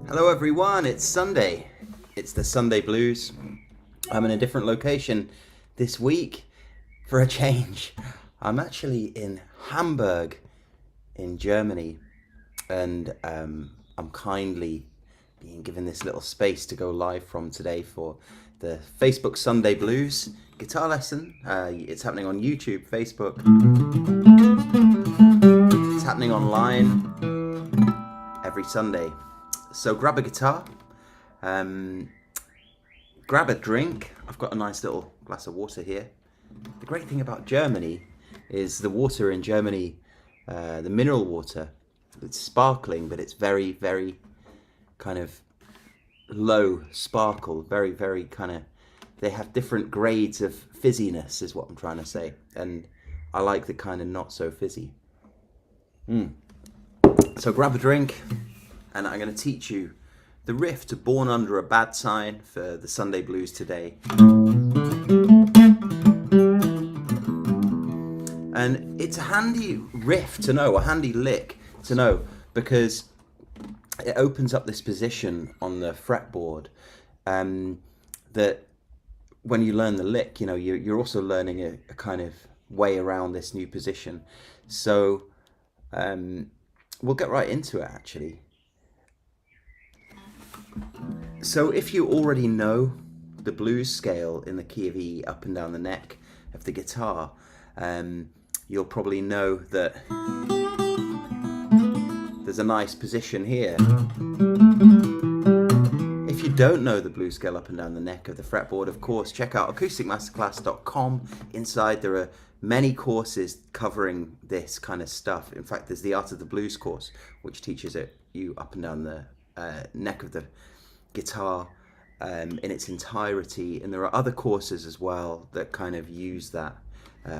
Hello everyone, it's Sunday. It's the Sunday Blues. I'm in a different location this week for a change. I'm actually in Hamburg in Germany, and I'm kindly being given this little space to go live from today for the Facebook Sunday Blues guitar lesson. It's happening on YouTube, Facebook. It's happening online every Sunday. So grab a guitar, grab a drink. I've got a nice little glass of water here. The great thing about Germany is the water in Germany, the mineral water, it's sparkling, but it's very, very kind of low sparkle, very, very kind of, they have different grades of fizziness is what I'm trying to say. And I like the kind of not so fizzy. So grab a drink. And I'm going to teach you the riff to Born Under a Bad Sign for the Sunday Blues today. And it's a handy riff to know, a handy lick to know, because it opens up this position on the fretboard that when you learn the lick, you know, you're also learning a kind of way around this new position. So we'll get right into it actually. So if you already know the blues scale in the key of E up and down the neck of the guitar, you'll probably know that there's a nice position here. If you don't know the blues scale up and down the neck of the fretboard, of course, check out acousticmasterclass.com. Inside there are many courses covering this kind of stuff. In fact, there's the Art of the Blues course, which teaches you up and down the neck of the guitar in its entirety, and there are other courses as well that kind of use that,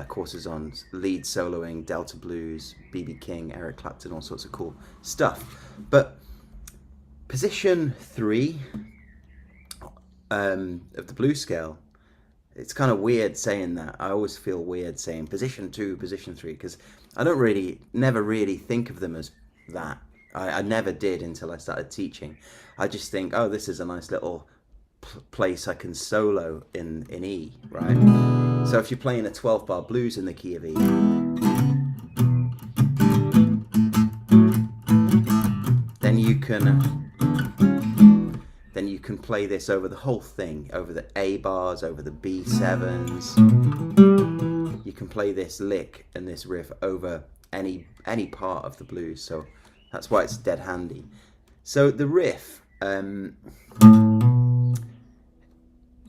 courses on lead soloing, Delta blues, B.B. King, Eric Clapton, all sorts of cool stuff. But position 3 of the blues scale, it's kind of weird saying that. I always feel weird saying position 2, position 3, because I never really think of them as that. I never did until I started teaching. I just think, oh, this is a nice little place I can solo in E, right? So if you're playing a 12-bar blues in the key of E, then you can play this over the whole thing, over the A bars, over the B7s. You can play this lick and this riff over any part of the blues. So that's why it's dead handy. So the riff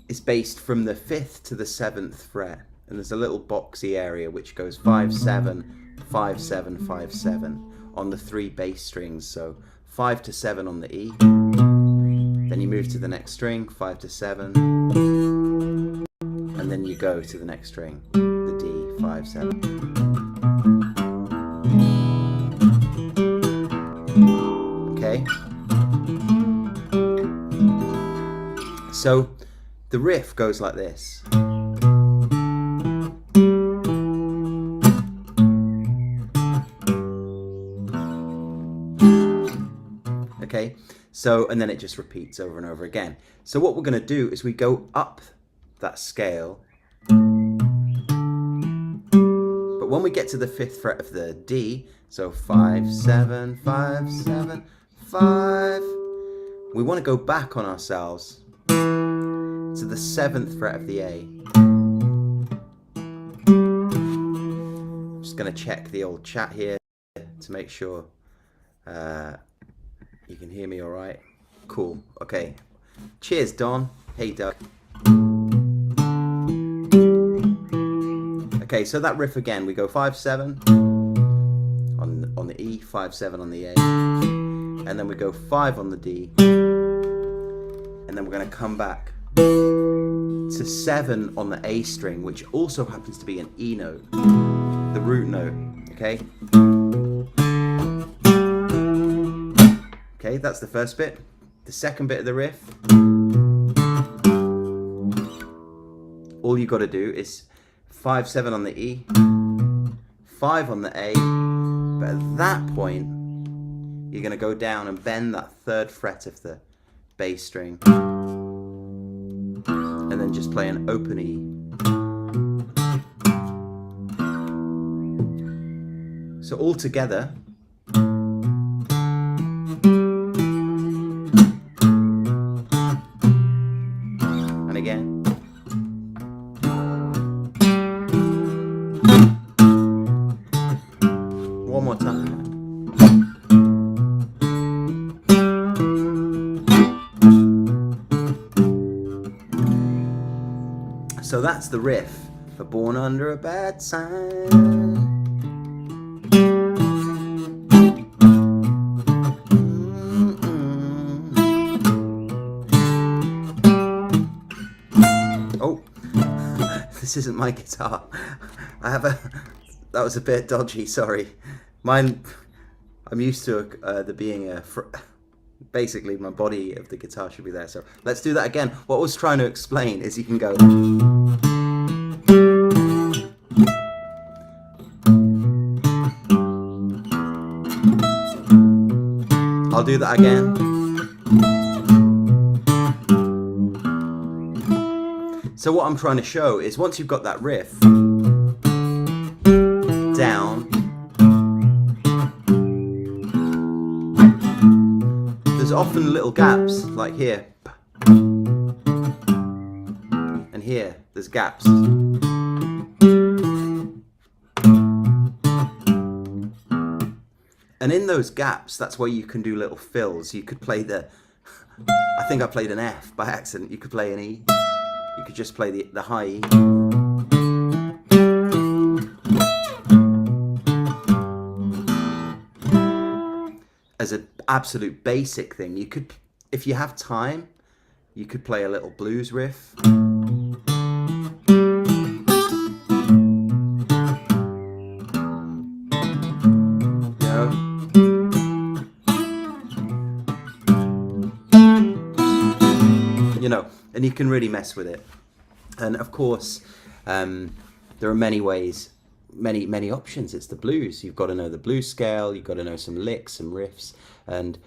is based from the 5th to the 7th fret, and there's a little boxy area which goes 5, 7, 5, 7, 5, 7 on the 3 bass strings. So 5 to 7 on the E, then you move to the next string, 5 to 7, and then you go to the next string, the D, 5, 7. Okay, so the riff goes like this. Okay, so, and then it just repeats over and over again. So what we're going to do is we go up that scale, but when we get to the 5th fret of the D, so 5, 7, 5, 7, 5, we want to go back on ourselves to the 7th fret of the A. I'm just going to check the old chat here to make sure you can hear me all right. Cool. Okay. Cheers, Don. Hey, Doug. Okay, so that riff again, we go 5, 7 on the E, 5, 7 on the A, and then we go 5 on the D, and then we're going to come back to 7 on the A string, which also happens to be an E note, the root note. Okay. Okay, that's the first bit. The second bit of the riff, all you got to do is 5, 7 on the E, 5 on the A, but at that point you're going to go down and bend that third fret of the bass string, and then just play an open E. So all together. And again. One more time. So that's the riff for Born Under a Bad Sign. Oh, this isn't my guitar. That was a bit dodgy, sorry. Mine, I'm used to there being basically my body of the guitar should be there. So let's do that again. What I was trying to explain is you can go. I'll do that again. So what I'm trying to show is once you've got that riff down, there's often little gaps like here and here, there's gaps. And in those gaps, that's where you can do little fills. You could play I think I played an F by accident. You could play an E. You could just play the high E. As an absolute basic thing, you could, if you have time, you could play a little blues riff. And you can really mess with it. And of course, there are many ways, many options. It's the blues. You've got to know the blues scale. You've got to know some licks, some riffs. And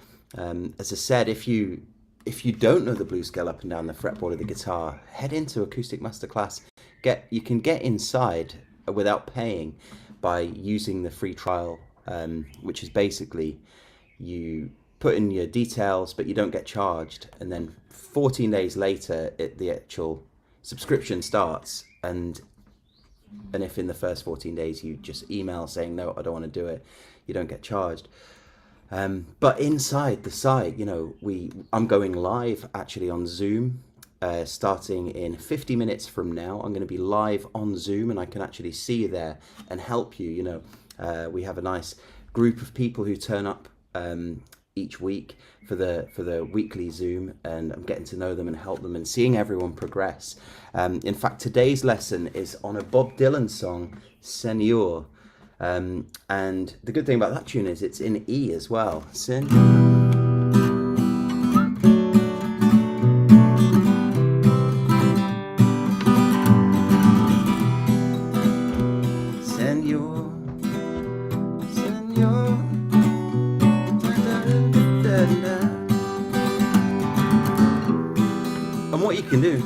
as I said, if you don't know the blues scale up and down the fretboard of the guitar, head into Acoustic Masterclass. You can get inside without paying by using the free trial, which is basically you put in your details, but you don't get charged. And then 14 days later, the actual subscription starts. And if in the first 14 days you just email saying, no, I don't want to do it, you don't get charged. But inside the site, I'm going live actually on Zoom, starting in 50 minutes from now. I'm going to be live on Zoom, and I can actually see you there and help you. We have a nice group of people who turn up each week for the weekly Zoom, and I'm getting to know them and help them and seeing everyone progress. In fact, today's lesson is on a Bob Dylan song, Senor. And the good thing about that tune is it's in E as well. Senor. And what you can do,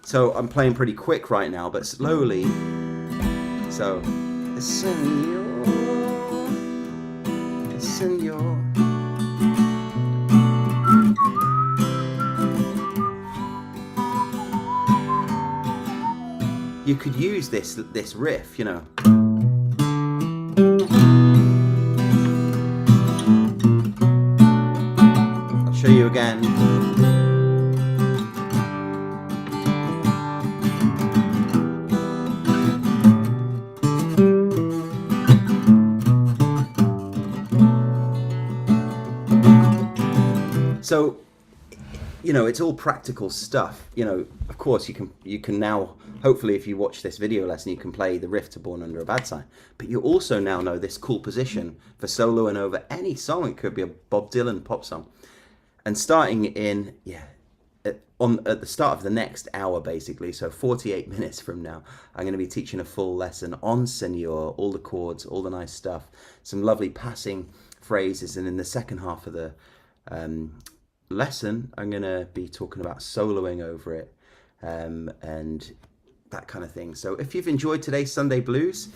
so I'm playing pretty quick right now, but slowly. So, Senor, Senor. You could use this riff, I'll show you again. So, it's all practical stuff. Of course, you can now, hopefully, if you watch this video lesson, you can play the riff to Born Under a Bad Sign. But you also now know this cool position for soloing over any song. It could be a Bob Dylan pop song. And starting in, at the start of the next hour, basically, so 48 minutes from now, I'm going to be teaching a full lesson on Senor, all the chords, all the nice stuff, some lovely passing phrases, and in the second half of the lesson, I'm going to be talking about soloing over it and that kind of thing. So if you've enjoyed today's Sunday Blues,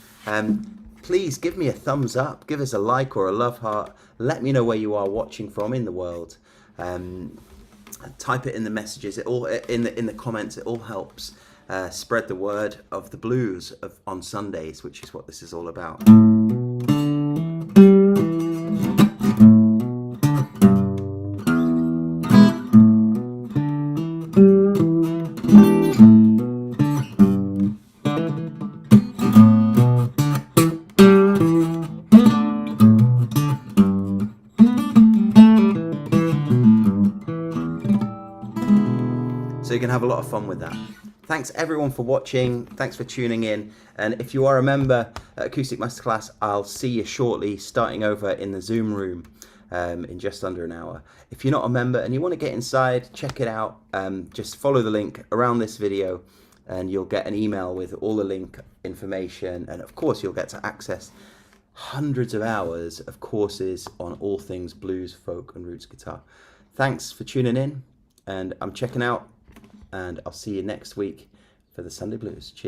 please give me a thumbs up, give us a like or a love heart, let me know where you are watching from in the world. Type it in the messages, it all in the comments. It all helps spread the word of the blues on Sundays, which is what this is all about. So you can have a lot of fun with that. Thanks everyone for watching. Thanks for tuning in. And if you are a member at Acoustic Masterclass, I'll see you shortly, starting over in the Zoom room in just under an hour. If you're not a member and you want to get inside, check it out. Just follow the link around this video and you'll get an email with all the link information. And of course, you'll get to access hundreds of hours of courses on all things blues, folk and roots guitar. Thanks for tuning in, and I'm checking out. And I'll see you next week for the Sunday Blues. Cheers.